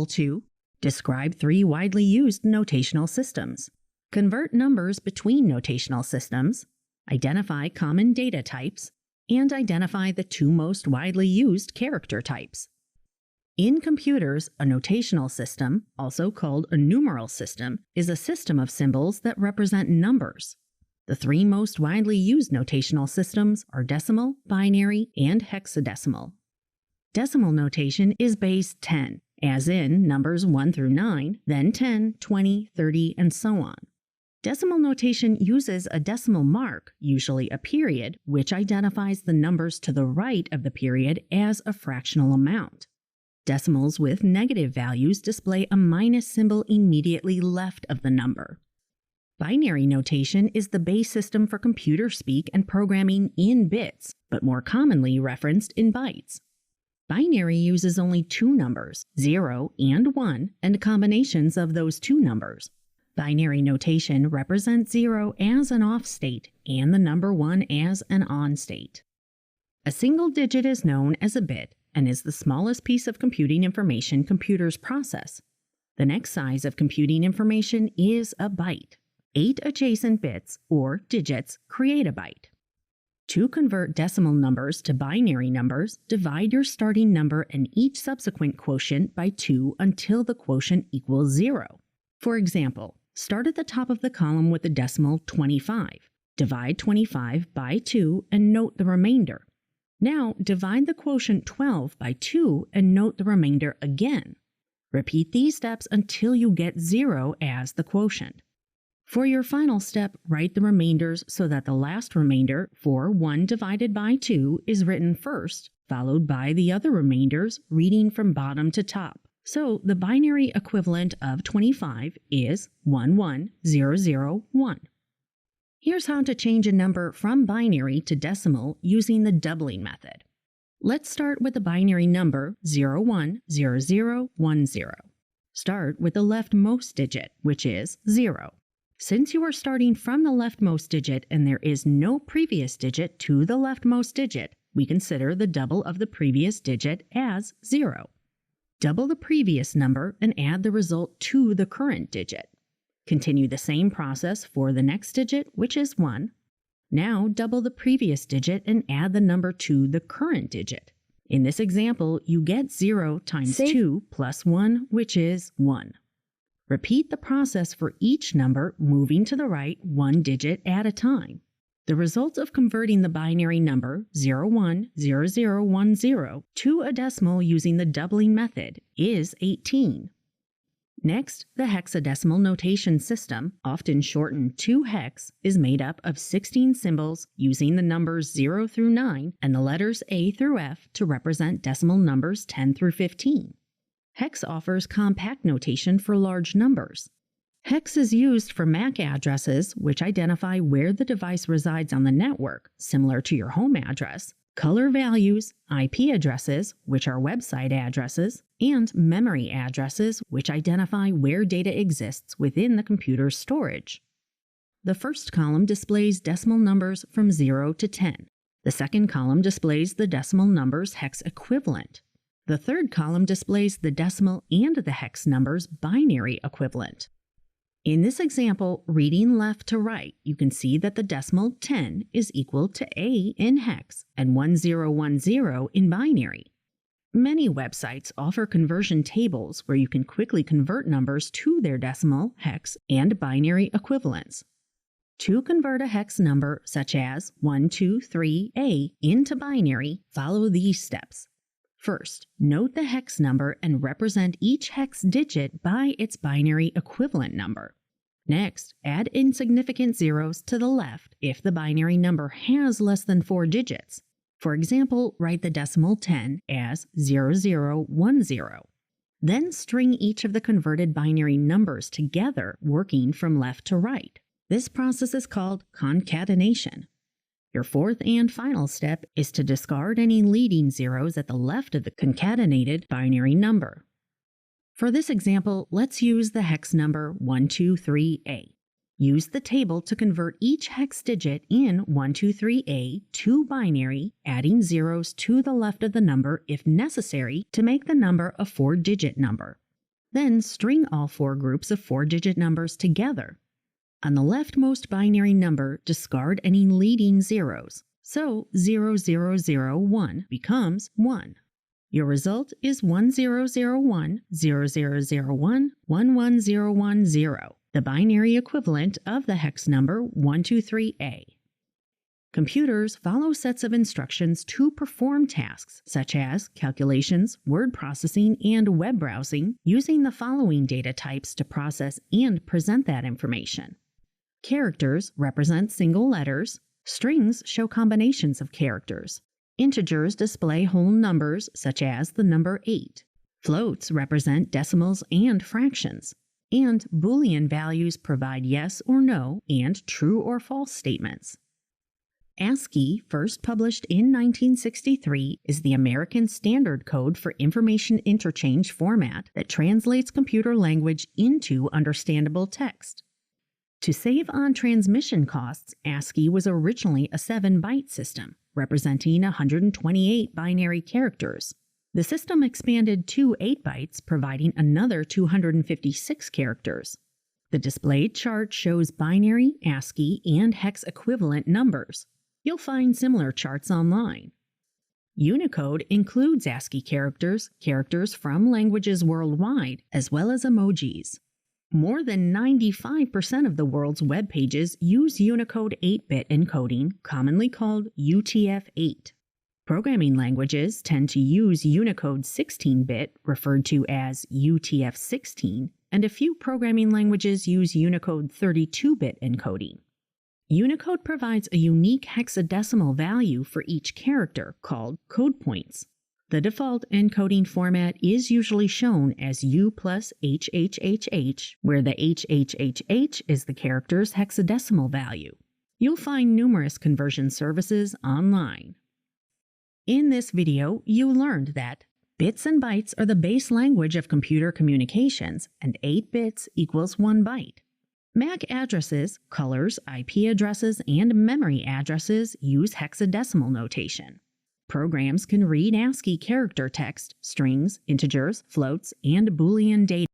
to describe 3 widely used notational systems, convert numbers between notational systems, identify common data types, and identify the 2 most widely used character types. In computers, a notational system, also called a numeral system, is a system of symbols that represent numbers. The 3 most widely used notational systems are decimal, binary, and hexadecimal. Decimal notation is base 10, as in numbers 1 through 9, then 10, 20, 30, and so on. Decimal notation uses a decimal mark, usually a period, which identifies the numbers to the right of the period as a fractional amount. Decimals with negative values display a minus symbol immediately left of the number. Binary notation is the base system for computer speak and programming in bits, but more commonly referenced in bytes. Binary uses only 2 numbers, 0 and 1, and combinations of those 2 numbers. Binary notation represents 0 as an off state and the number 1 as an on state. A single digit is known as a bit and is the smallest piece of computing information computers process. The next size of computing information is a byte. 8 adjacent bits, or digits, create a byte. To convert decimal numbers to binary numbers, divide your starting number and each subsequent quotient by 2 until the quotient equals 0. For example, start at the top of the column with the decimal 25. Divide 25 by 2 and note the remainder. Now, divide the quotient 12 by 2 and note the remainder again. Repeat these steps until you get 0 as the quotient. For your final step, write the remainders so that the last remainder for 1 divided by 2 is written first, followed by the other remainders reading from bottom to top. So the binary equivalent of 25 is 11001. Here's how to change a number from binary to decimal using the doubling method. Let's start with the binary number 010010. Start with the leftmost digit, which is 0. Since you are starting from the leftmost digit and there is no previous digit to the leftmost digit, we consider the double of the previous digit as 0. Double the previous number and add the result to the current digit. Continue the same process for the next digit, which is 1. Now double the previous digit and add the number to the current digit. In this example, you get 0 times 2 plus 1, which is 1. Repeat the process for each number, moving to the right 1 digit at a time. The result of converting the binary number 010010 to a decimal using the doubling method is 18. Next, the hexadecimal notation system, often shortened to hex, is made up of 16 symbols using the numbers 0 through 9 and the letters A through F to represent decimal numbers 10 through 15. Hex offers compact notation for large numbers. Hex is used for MAC addresses, which identify where the device resides on the network, similar to your home address, color values, IP addresses, which are website addresses, and memory addresses, which identify where data exists within the computer's storage. The first column displays decimal numbers from 0 to 10. The second column displays the decimal numbers hex equivalent. The third column displays the decimal and the hex numbers binary equivalent. In this example, reading left to right, you can see that the decimal 10 is equal to A in hex and 1010 in binary. Many websites offer conversion tables where you can quickly convert numbers to their decimal, hex, and binary equivalents. To convert a hex number such as 123A into binary, follow these steps. First, note the hex number and represent each hex digit by its binary equivalent number. Next, add insignificant zeros to the left if the binary number has less than 4 digits. For example, write the decimal 10 as 0010. Then string each of the converted binary numbers together, working from left to right. This process is called concatenation. Your fourth and final step is to discard any leading zeros at the left of the concatenated binary number. For this example, let's use the hex number 123A. Use the table to convert each hex digit in 123A to binary, adding zeros to the left of the number if necessary to make the number a 4-digit number. Then string all four groups of 4-digit numbers together. On the leftmost binary number, discard any leading zeros. So 0001 becomes 1. Your result is 1001, 0001, 11010, the binary equivalent of the hex number 123A. Computers follow sets of instructions to perform tasks such as calculations, word processing, and web browsing using the following data types to process and present that information. Characters represent single letters. Strings show combinations of characters. Integers display whole numbers, such as the number 8. Floats represent decimals and fractions. And Boolean values provide yes or no and true or false statements. ASCII, first published in 1963, is the American Standard Code for Information Interchange format that translates computer language into understandable text. To save on transmission costs, ASCII was originally a 7-byte system, representing 128 binary characters. The system expanded to 8 bytes, providing another 256 characters. The displayed chart shows binary, ASCII, and hex equivalent numbers. You'll find similar charts online. Unicode includes ASCII characters, characters from languages worldwide, as well as emojis. More than 95% of the world's web pages use Unicode 8-bit encoding, commonly called UTF-8. Programming languages tend to use Unicode 16-bit, referred to as UTF-16, and a few programming languages use Unicode 32-bit encoding. Unicode provides a unique hexadecimal value for each character, called code points. The default encoding format is usually shown as U plus HHHH, where the HHHH is the character's hexadecimal value. You'll find numerous conversion services online. In this video, you learned that bits and bytes are the base language of computer communications, and 8 bits equals 1 byte. MAC addresses, colors, IP addresses, and memory addresses use hexadecimal notation. Programs can read ASCII character text, strings, integers, floats, and Boolean data.